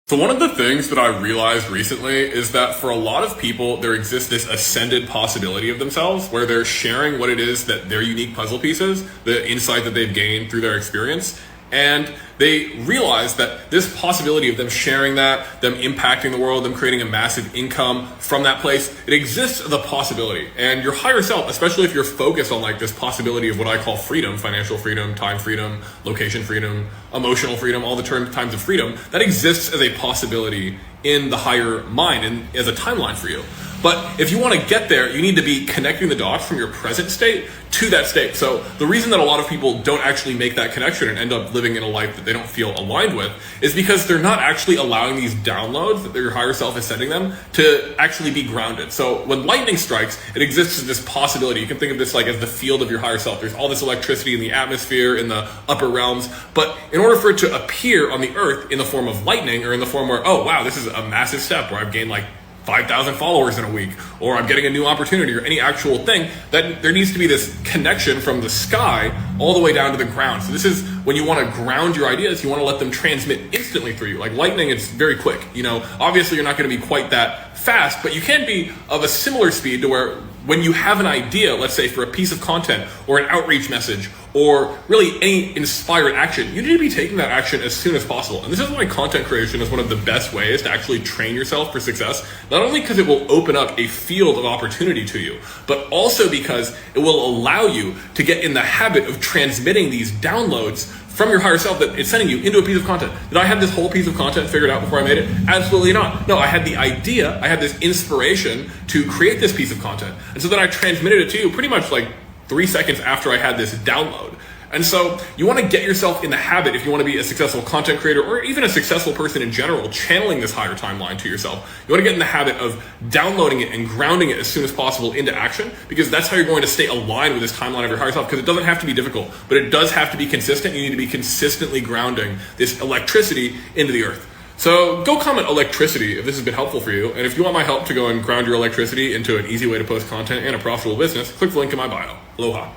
So one of the things that I realized recently is that for a lot of people, there exists this ascended possibility of themselves where they're sharing what it is that their unique puzzle pieces, the insight that they've gained through their experience. And they realize that this possibility of them sharing that, them impacting the world, them creating a massive income from that place, it exists as a possibility. And your higher self, especially if you're focused on like this possibility of what I call freedom, financial freedom, time freedom, location freedom, emotional freedom, all the times of freedom, that exists as a possibility in the higher mind and as a timeline for you. But if you want to get there, you need to be connecting the dots from your present state to that state. So the reason that a lot of people don't actually make that connection and end up living in a life that they don't feel aligned with is because they're not actually allowing these downloads that their higher self is sending them to actually be grounded. So when lightning strikes, it exists as this possibility. You can think of this like as the field of your higher self. There's all this electricity in the atmosphere, in the upper realms. But in order for it to appear on the earth in the form of lightning or in the form where, oh wow, this is a massive step where I've gained like 5,000 followers in a week, or I'm getting a new opportunity, or any actual thing, that there needs to be this connection from the sky all the way down to the ground. So this is when you want to ground your ideas, you want to let them transmit instantly through you. Like lightning, it's very quick. Obviously you're not going to be quite that fast, but you can be of a similar speed to where when you have an idea, let's say for a piece of content or an outreach message or really any inspired action, you need to be taking that action as soon as possible. And this is why content creation is one of the best ways to actually train yourself for success, not only because it will open up a field of opportunity to you, but also because it will allow you to get in the habit of transmitting these downloads from your higher self that it's sending you into a piece of content. Did I have this whole piece of content figured out before I made it? Absolutely not. No, I had the idea, I had this inspiration to create this piece of content. And so then I transmitted it to you pretty much like 3 seconds after I had this download. And so you want to get yourself in the habit, if you want to be a successful content creator or even a successful person in general, channeling this higher timeline to yourself. You want to get in the habit of downloading it and grounding it as soon as possible into action, because that's how you're going to stay aligned with this timeline of your higher self, because it doesn't have to be difficult, but it does have to be consistent. You need to be consistently grounding this electricity into the earth. So go comment electricity if this has been helpful for you. And if you want my help to go and ground your electricity into an easy way to post content and a profitable business, click the link in my bio. Aloha.